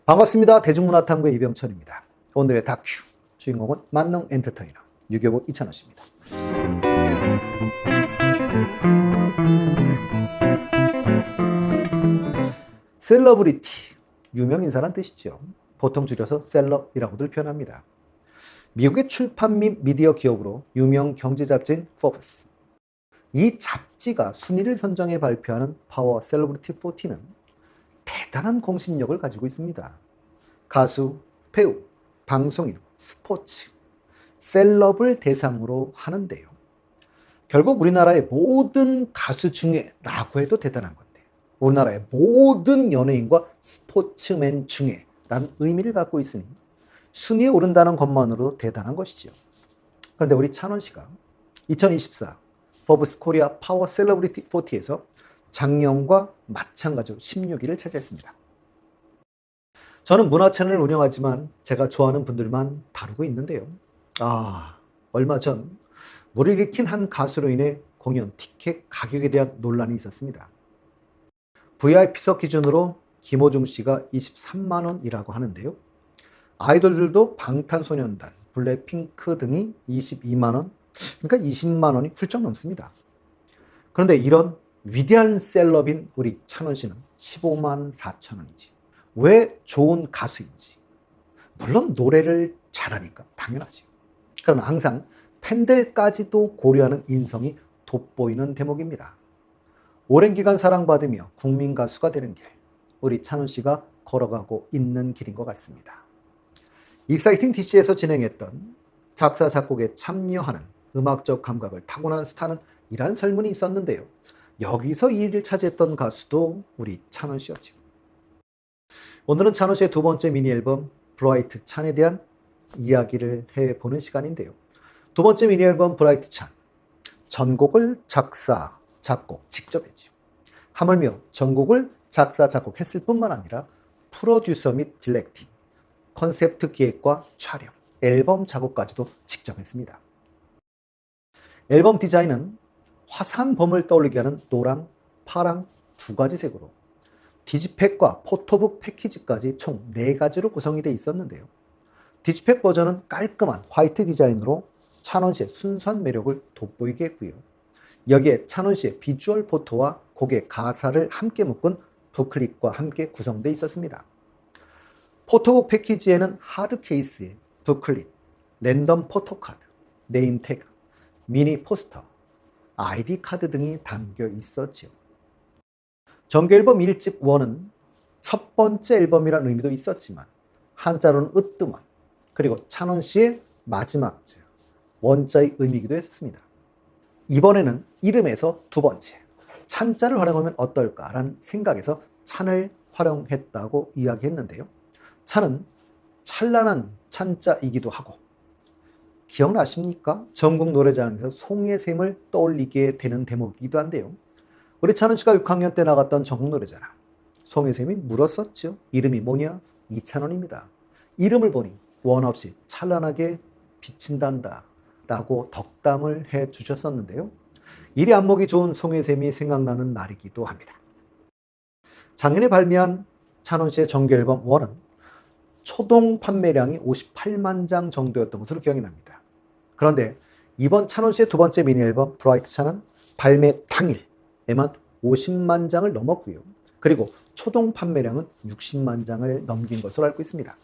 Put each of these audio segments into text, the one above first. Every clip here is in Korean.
반갑습니다. 대중문화탐구 이병천입니다. 오늘의 다큐 주인공은 만능 엔터테이너 유교부 이찬원 씨입니다. 셀러브리티, 유명인사란 뜻이죠. 보통 줄여서 셀럽이라고들 표현합니다. 미국의 출판 및 미디어 기업으로 유명 경제 잡지인 포브스. 이 잡지가 순위를 선정해 발표하는 파워 셀러브리티 40는 대단한 공신력을 가지고 있습니다. 가수, 배우, 방송인, 스포츠, 셀럽을 대상으로 하는데요. 결국 우리나라의 모든 가수 중에 라고 해도 대단한 건데, 우리나라의 모든 연예인과 스포츠맨 중에 라는 의미를 갖고 있으니 순위에 오른다는 것만으로 대단한 것이죠. 그런데 우리 찬원 씨가 2024 포브스 코리아 파워 셀러브리티 40에서 작년과 마찬가지로 16위를 차지했습니다. 저는 문화 채널을 운영하지만 제가 좋아하는 분들만 다루고 있는데요. 얼마 전 물을 일으킨 한 가수로 인해 공연 티켓 가격에 대한 논란이 있었습니다. VIP석 기준으로 김호중 씨가 23만 원이라고 하는데요. 아이돌들도 방탄소년단, 블랙핑크 등이 22만 원, 그러니까 20만 원이 훌쩍 넘습니다. 그런데 이런 위대한 셀럽인 우리 찬원 씨는 15만 4천 원이지. 왜 좋은 가수인지. 물론 노래를 잘하니까 당연하지. 그러나 항상 팬들까지도 고려하는 인성이 돋보이는 대목입니다. 오랜 기간 사랑받으며 국민 가수가 되는 길, 우리 찬원 씨가 걸어가고 있는 길인 것 같습니다. 익사이팅 DC에서 진행했던 작사 작곡에 참여하는 음악적 감각을 타고난 스타는 이란 설문이 있었는데요. 여기서 1위를 차지했던 가수도 우리 찬원 씨였죠. 오늘은 찬원 씨의 두 번째 미니 앨범 브라이트 찬에 대한 이야기를 해보는 시간인데요. 두 번째 미니 앨범 브라이트 찬, 전곡을 작사, 작곡 직접 했죠. 하물며 전곡을 작사, 작곡했을 뿐만 아니라 프로듀서 및 딜렉팅, 컨셉트 기획과 촬영, 앨범 작업까지도 직접 했습니다. 앨범 디자인은 화사한 봄을 떠올리게 하는 노랑, 파랑 두 가지 색으로 디지팩과 포토북 패키지까지 총 4가지로 구성이 되어 있었는데요. 디지팩 버전은 깔끔한 화이트 디자인으로 찬원 씨의 순수한 매력을 돋보이게 했고요. 여기에 찬원 씨의 비주얼 포토와 곡의 가사를 함께 묶은 부클릿과 함께 구성되어 있었습니다. 포토북 패키지에는 하드 케이스에 부클릿, 랜덤 포토카드, 네임 태그, 미니 포스터, 아이디 카드 등이 담겨 있었죠. 정규 앨범 1집 1은 첫 번째 앨범이라는 의미도 있었지만 한자로는 으뜸원, 그리고 찬원 씨의 마지막 자, 원자의 의미이기도 했습니다. 이번에는 이름에서 두 번째, 찬자를 활용하면 어떨까라는 생각에서 찬을 활용했다고 이야기했는데요. 찬은 찬란한 찬자이기도 하고, 기억나십니까? 전국 노래자랑에서 송혜샘을 떠올리게 되는 대목이기도 한데요. 우리 찬원 씨가 6학년 때 나갔던 전국 노래자랑, 송혜샘이 물었었죠. 이름이 뭐냐? 이찬원입니다. 이름을 보니 원 없이 찬란하게 비친단다 라고 덕담을 해 주셨었는데요. 이리 안목이 좋은 송혜샘이 생각나는 날이기도 합니다. 작년에 발매한 찬원 씨의 정규 앨범 1은 초동 판매량이 58만 장 정도였던 것으로 기억이 납니다. 그런데 이번 찬원 씨의 두 번째 미니 앨범 브라이트 찬은 발매 당일에만 50만 장을 넘었고요. 그리고 초동 판매량은 60만 장을 넘긴 것으로 알고 있습니다.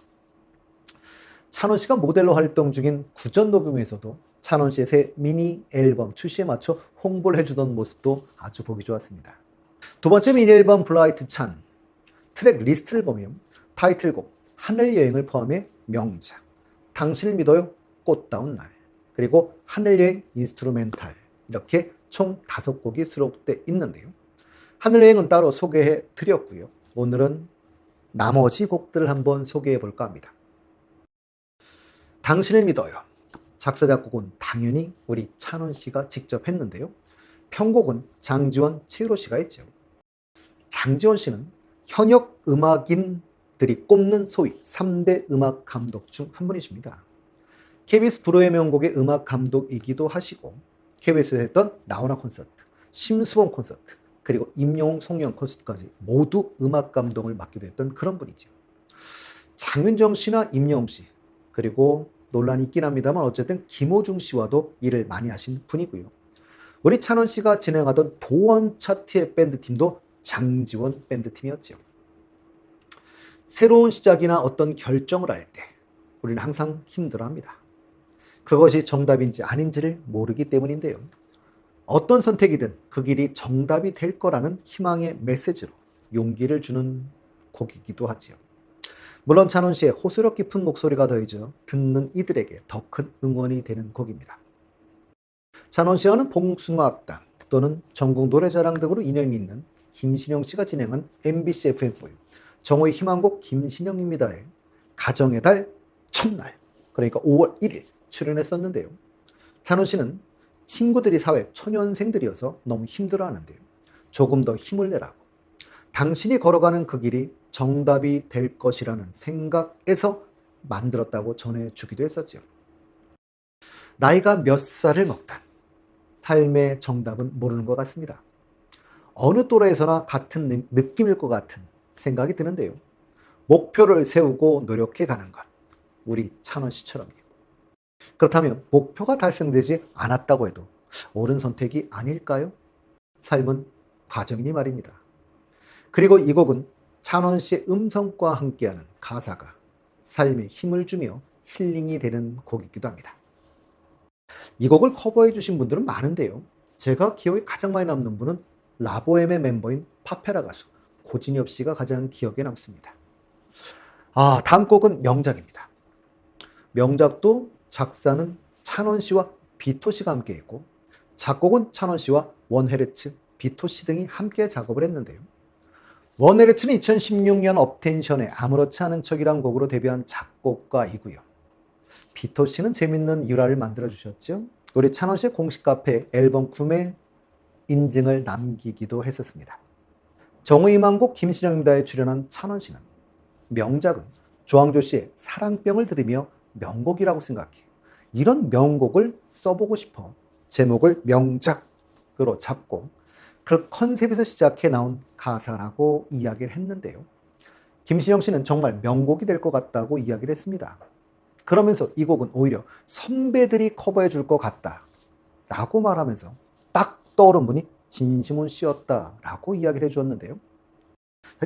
찬원 씨가 모델로 활동 중인 구전 녹음에서도 찬원 씨의 새 미니 앨범 출시에 맞춰 홍보를 해주던 모습도 아주 보기 좋았습니다. 두 번째 미니 앨범 브라이트 찬 트랙 리스트를 보면 타이틀곡 하늘여행을 포함해 명작, 당신을 믿어요, 꽃다운 날, 그리고 하늘여행 인스트루멘탈, 이렇게 총 5곡이 수록되어 있는데요. 하늘여행은 따로 소개해 드렸고요. 오늘은 나머지 곡들을 한번 소개해 볼까 합니다. 당신을 믿어요. 작사 작곡은 당연히 우리 찬원 씨가 직접 했는데요. 편곡은 장지원, 최유로 씨가 했죠. 장지원 씨는 현역 음악인들이 꼽는 소위 3대 음악 감독 중 한 분이십니다. KBS 불후의 명곡의 음악 감독이기도 하시고 KBS에서 했던 나훈아 콘서트, 심수봉 콘서트, 그리고 임영웅, 송영 콘서트까지 모두 음악 감독을 맡기도 했던 그런 분이죠. 장윤정 씨나 임영웅 씨, 그리고 논란이 있긴 합니다만 어쨌든 김호중 씨와도 일을 많이 하신 분이고요. 우리 찬원 씨가 진행하던 도원 차트의 밴드팀도 장지원 밴드팀이었죠. 새로운 시작이나 어떤 결정을 할 때 우리는 항상 힘들어합니다. 그것이 정답인지 아닌지를 모르기 때문인데요. 어떤 선택이든 그 길이 정답이 될 거라는 희망의 메시지로 용기를 주는 곡이기도 하지요. 물론 찬원 씨의 호소력 깊은 목소리가 더해져 듣는 이들에게 더 큰 응원이 되는 곡입니다. 찬원 씨와는 복숭아학당 또는 전국 노래자랑 등으로 인연이 있는 김신영 씨가 진행한 MBC FM4 정호의 희망곡 김신영입니다의 가정의 달 첫날, 그러니까 5월 1일 출연했었는데요. 찬원 씨는 친구들이 사회 초년생들이어서 너무 힘들어하는데요. 조금 더 힘을 내라고, 당신이 걸어가는 그 길이 정답이 될 것이라는 생각에서 만들었다고 전해주기도 했었죠. 나이가 몇 살을 먹든 삶의 정답은 모르는 것 같습니다. 어느 또래에서나 같은 느낌일 것 같은 생각이 드는데요. 목표를 세우고 노력해 가는 것, 우리 찬원 씨처럼요. 그렇다면 목표가 달성되지 않았다고 해도 옳은 선택이 아닐까요? 삶은 과정이니 말입니다. 그리고 이 곡은 찬원 씨의 음성과 함께하는 가사가 삶에 힘을 주며 힐링이 되는 곡이기도 합니다. 이 곡을 커버해 주신 분들은 많은데요. 제가 기억에 가장 많이 남는 분은 라보엠의 멤버인 파페라 가수 고진엽 씨가 가장 기억에 남습니다. 다음 곡은 명작입니다. 명작도 작사는 찬원 씨와 비토 씨가 함께 했고 작곡은 찬원 씨와 원헤르츠, 비토 씨 등이 함께 작업을 했는데요. 원헤르츠는 2016년 업텐션의 아무렇지 않은 척이란 곡으로 데뷔한 작곡가이고요. 비토 씨는 재밌는 유라를 만들어 주셨죠. 우리 찬원 씨의 공식 카페 앨범 구매 인증을 남기기도 했었습니다. 정의만곡 김신영입니다에 출연한 찬원 씨는 명작은 조항조 씨의 사랑병을 들으며 명곡이라고 생각해 이런 명곡을 써보고 싶어 제목을 명작으로 잡고 그 컨셉에서 시작해 나온 가사라고 이야기를 했는데요. 김신영 씨는 정말 명곡이 될 것 같다고 이야기를 했습니다. 그러면서 이 곡은 오히려 선배들이 커버해 줄 것 같다 라고 말하면서 딱 떠오른 분이 진시몬 씨였다라고 이야기를 해주었는데요.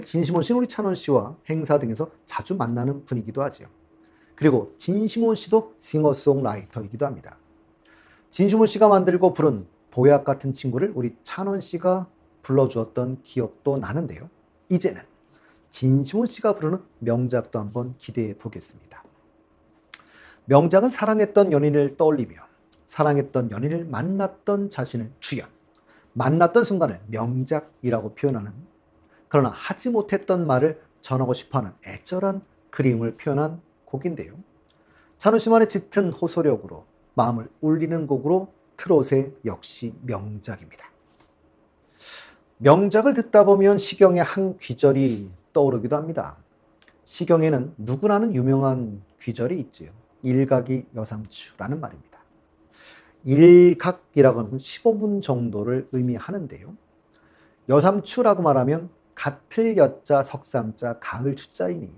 진시몬 씨는 우리 찬원 씨와 행사 등에서 자주 만나는 분이기도 하지요. 그리고 진시몬 씨도 싱어송라이터이기도 합니다. 진시몬 씨가 만들고 부른 보약 같은 친구를 우리 찬원 씨가 불러주었던 기억도 나는데요. 이제는 진시몬 씨가 부르는 명작도 한번 기대해 보겠습니다. 명작은 사랑했던 연인을 떠올리며 사랑했던 연인을 만났던 자신을 주연, 만났던 순간을 명작이라고 표현하는, 그러나 하지 못했던 말을 전하고 싶어하는 애절한 그림을 표현한 곡인데요. 찬원 씨만의 짙은 호소력으로 마음을 울리는 곡으로 트롯의 역시 명작입니다. 명작을 듣다 보면 시경의 한 귀절이 떠오르기도 합니다. 시경에는 누구나는 유명한 귀절이 있지요. 일각이 여삼추라는 말입니다. 일각이라고 하는 15분 정도를 의미하는데요. 여삼추라고 말하면 같을 여자 석삼자 가을 추자이니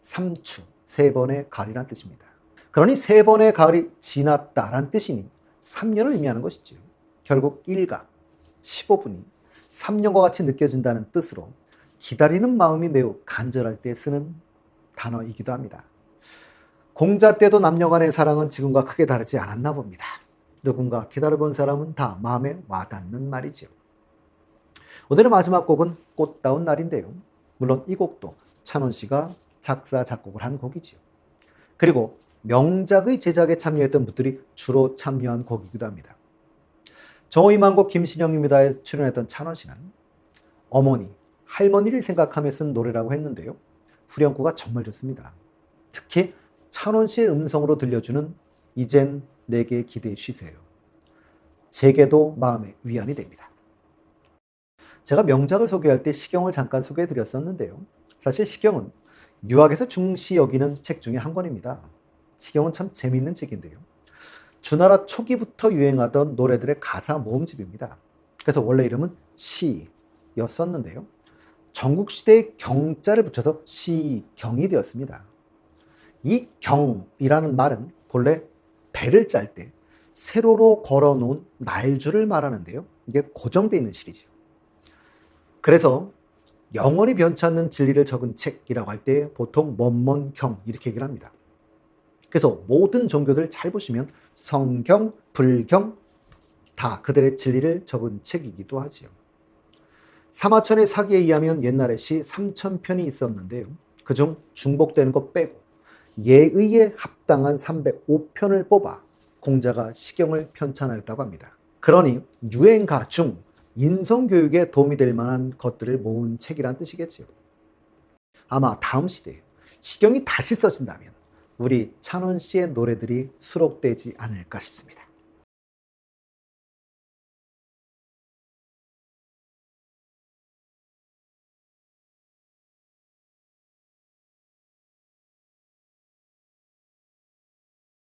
삼추, 세 번의 가을이라는 뜻입니다. 그러니 세 번의 가을이 지났다라는 뜻이니 3년을 의미하는 것이죠. 결국 일각, 15분이 3년과 같이 느껴진다는 뜻으로 기다리는 마음이 매우 간절할 때 쓰는 단어이기도 합니다. 공자 때도 남녀 간의 사랑은 지금과 크게 다르지 않았나 봅니다. 누군가 기다려본 사람은 다 마음에 와닿는 말이죠. 오늘의 마지막 곡은 꽃다운 날인데요. 물론 이 곡도 찬원 씨가 작사, 작곡을 한 곡이지요. 그리고 명작의 제작에 참여했던 분들이 주로 참여한 곡이기도 합니다. 정의만곡 김신영입니다에 출연했던 찬원 씨는 어머니, 할머니를 생각하며 쓴 노래라고 했는데요. 후렴구가 정말 좋습니다. 특히 찬원 씨의 음성으로 들려주는 이젠 내게 기대해 쉬세요. 제게도 마음의 위안이 됩니다. 제가 명작을 소개할 때 시경을 잠깐 소개해 드렸었는데요. 사실 시경은 유학에서 중시 여기는 책 중에 한 권입니다. 시경은 참 재미있는 책인데요. 주나라 초기부터 유행하던 노래들의 가사 모음집입니다. 그래서 원래 이름은 시였었는데요. 전국시대의 경자를 붙여서 시경이 되었습니다. 이 경이라는 말은 본래 배를 짤 때 세로로 걸어놓은 날줄을 말하는데요. 이게 고정되어 있는 실이죠. 그래서 영원히 변치 않는 진리를 적은 책이라고 할 때 보통 먼먼경 이렇게 얘기를 합니다. 그래서 모든 종교들 잘 보시면 성경, 불경 다 그들의 진리를 적은 책이기도 하지요. 사마천의 사기에 의하면 옛날에 시 3,000편이 있었는데요. 그중 중복되는 것 빼고 예의에 합당한 305편을 뽑아 공자가 시경을 편찬하였다고 합니다. 그러니 유행가 중 인성교육에 도움이 될 만한 것들을 모은 책이란 뜻이겠지요. 아마 다음 시대에 시경이 다시 써진다면 우리 찬원 씨의 노래들이 수록되지 않을까 싶습니다.